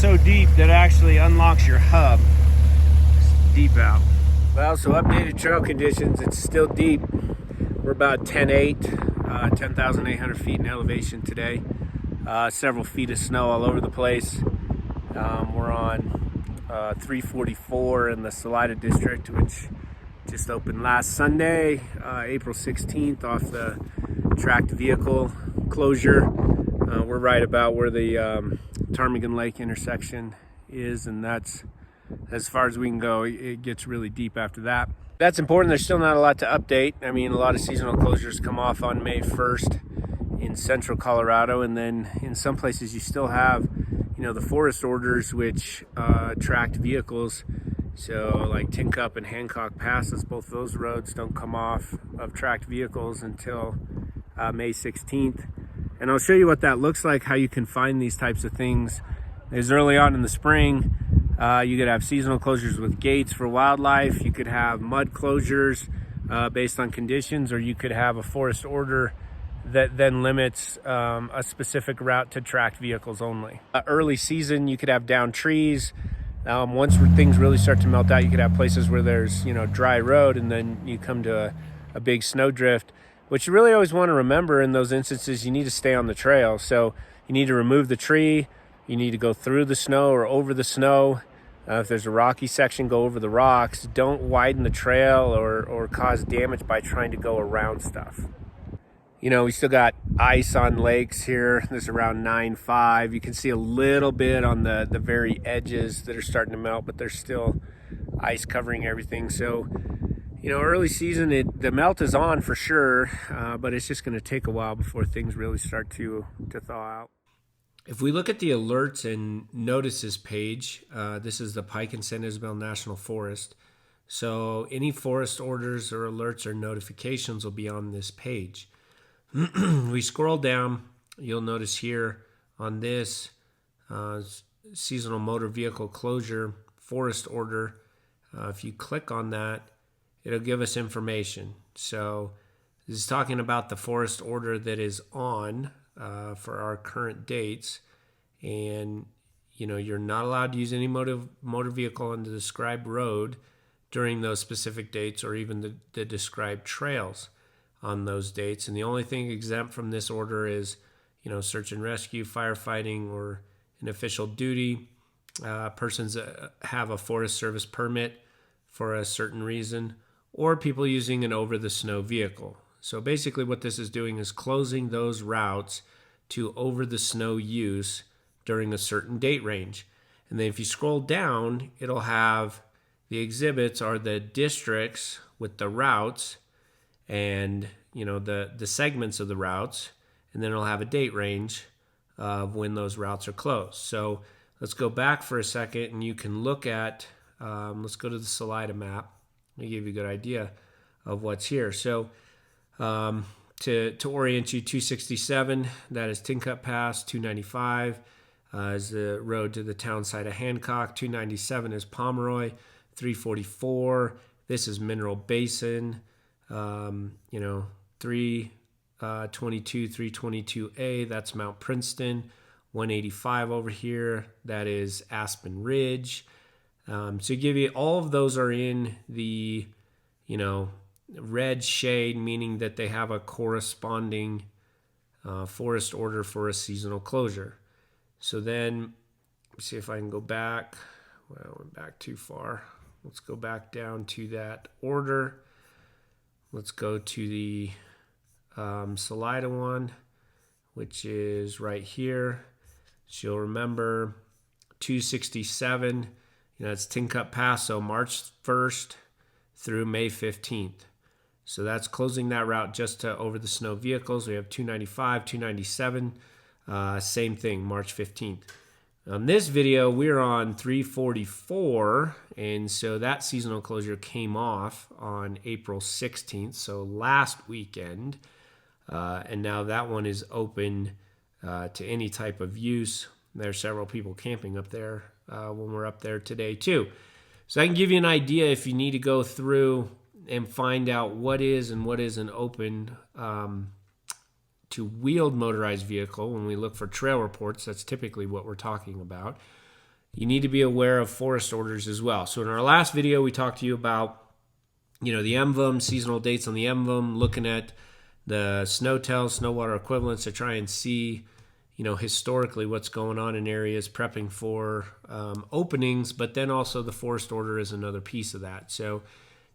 so deep that it actually unlocks your hub. It's deep out. Well, so updated trail conditions, it's still deep. We're about 10,800 feet in elevation today. Several feet of snow all over the place. We're on 344 in the Salida district, which just opened last Sunday, April 16th, off the tracked vehicle closure. We're right about where the Ptarmigan Lake intersection is, and that's as far as we can go. It gets really deep after that. That's important. There's still not a lot to update. I mean, a lot of seasonal closures come off on May 1st in central Colorado, and then in some places you still have, the forest orders, which tracked vehicles. So like Tin Cup and Hancock Passes, both those roads don't come off of tracked vehicles until May 16th. And I'll show you what that looks like, how you can find these types of things. As early on in the spring, you could have seasonal closures with gates for wildlife. You could have mud closures based on conditions, or you could have a forest order that then limits a specific route to tracked vehicles only. Early season, you could have down trees. Once things really start to melt out, you could have places where there's dry road, and then you come to a big snowdrift. What you really always want to remember in those instances, you need to stay on the trail. So you need to remove the tree, you need to go through the snow or over the snow. If there's a rocky section, go over the rocks. Don't widen the trail or cause damage by trying to go around stuff. We still got ice on lakes here. This is around 9.5. You can see a little bit on the very edges that are starting to melt, but there's still ice covering everything. So, early season, the melt is on for sure, but it's just going to take a while before things really start to thaw out. If we look at the alerts and notices page, this is the Pike and San Isabel National Forest. So any forest orders or alerts or notifications will be on this page. We scroll down, you'll notice here on this seasonal motor vehicle closure forest order, if you click on that, it'll give us information. So this is talking about the forest order that is on for our current dates, and you're not allowed to use any motor vehicle on the described road during those specific dates, or even the described trails on those dates. And the only thing exempt from this order is search and rescue, firefighting, or an official duty, persons that have a Forest Service permit for a certain reason, or people using an over the snow vehicle. So basically what this is doing is closing those routes to over the snow use during a certain date range. And then if you scroll down, it'll have the exhibits are the districts with the routes and the segments of the routes, and then it'll have a date range of when those routes are closed. So let's go back for a second, and you can look at let's go to the Salida map. I'll give you a good idea of what's here. So to orient you, 267, that is Tin Cup Pass. 295 is the road to the town site of Hancock. 297 is Pomeroy. 344, this is Mineral Basin. 322, 322A, that's Mount Princeton. 185 over here, that is Aspen Ridge. So give you all of those are in the red shade, meaning that they have a corresponding forest order for a seasonal closure. So then, let's see if I can go back. Well, I went back too far. Let's go back down to that order. Let's go to the Salida one, which is right here. So you'll remember 267, it's Tin Cup Pass, so March 1st through May 15th. So that's closing that route just to over the snow vehicles. We have 295, 297, same thing, March 15th. On this video, we're on 344, and so that seasonal closure came off on April 16th, so last weekend, and now that one is open to any type of use. There's several people camping up there when we're up there today too. So I can give you an idea if you need to go through and find out what is and what isn't open to wheeled motorized vehicle. When we look for trail reports, that's typically what we're talking about. you need to be aware of forest orders as well. So in our last video, we talked to you about, the emblem, seasonal dates on the emblem, looking at the snow-tail, snow water equivalents to try and see, historically what's going on in areas prepping for openings, but then also the forest order is another piece of that. So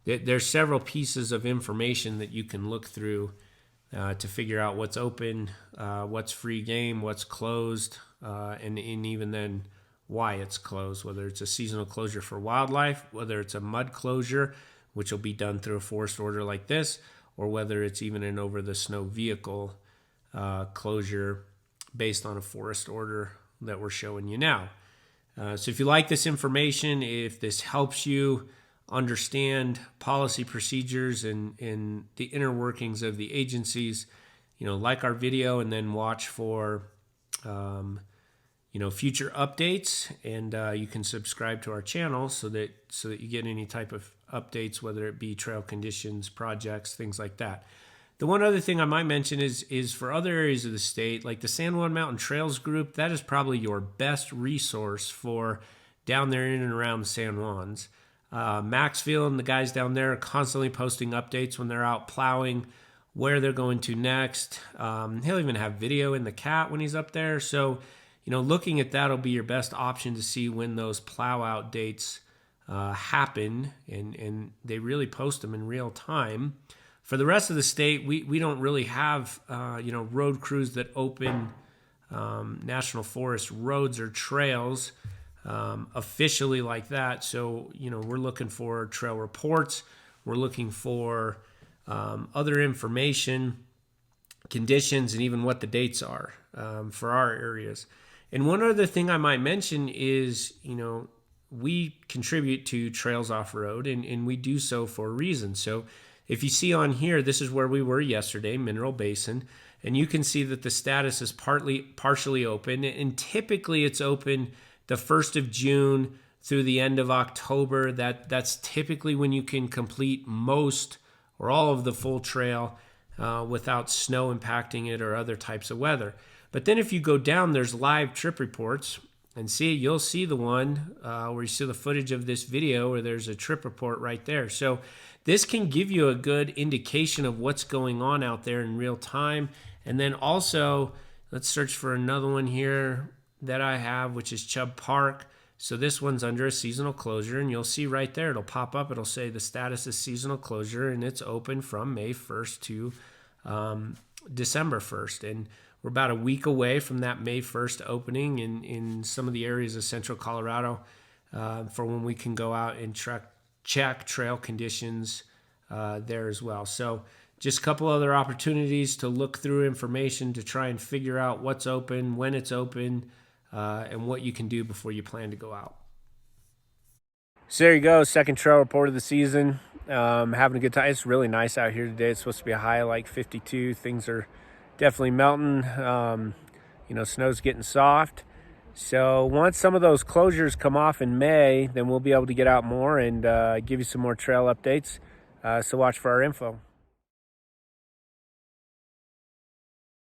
there's several pieces of information that you can look through to figure out what's open, what's free game, what's closed, and even then why it's closed, whether it's a seasonal closure for wildlife, whether it's a mud closure, which will be done through a forest order like this, or whether it's even an over the snow vehicle closure based on a forest order that we're showing you now. So if you like this information, if this helps you understand policy procedures and the inner workings of the agencies, like our video and then watch for future updates, and you can subscribe to our channel so that you get any type of updates, whether it be trail conditions, projects, things like that. The one other thing I might mention is for other areas of the state, like the San Juan Mountain Trails group, that is probably your best resource for down there in and around the San Juans. Maxfield and the guys down there are constantly posting updates when they're out plowing, where they're going to next. He'll even have video in the cat when he's up there. So, looking at that will be your best option to see when those plow out dates happen, and they really post them in real time. For the rest of the state, we don't really have road crews that open national forest roads or trails officially like that. So we're looking for trail reports, we're looking for other information, conditions, and even what the dates are for our areas. And one other thing I might mention is, we contribute to Trails Off-Road, and we do so for a reason. So if you see on here, this is where we were yesterday, Mineral Basin, and you can see that the status is partially open, and typically it's open the 1st of June through the end of October. That's typically when you can complete most or all of the full trail without snow impacting it or other types of weather. But then if you go down, there's live trip reports, and you'll see the one where you see the footage of this video where there's a trip report right there. So this can give you a good indication of what's going on out there in real time. And then also, let's search for another one here that I have, which is Chubb Park. So this one's under a seasonal closure, and you'll see right there, it'll pop up, it'll say the status is seasonal closure, and it's open from May 1st to December 1st. And we're about a week away from that May 1st opening in some of the areas of central Colorado for when we can go out and check trail conditions there as well. So just a couple other opportunities to look through information to try and figure out what's open, when it's open, and what you can do before you plan to go out. So there you go, second trail report of the season. Having a good time. It's really nice out here today. It's supposed to be a high of like 52. Things are definitely melting. Snow's getting soft. So once some of those closures come off in May, then we'll be able to get out more and give you some more trail updates. So watch for our info.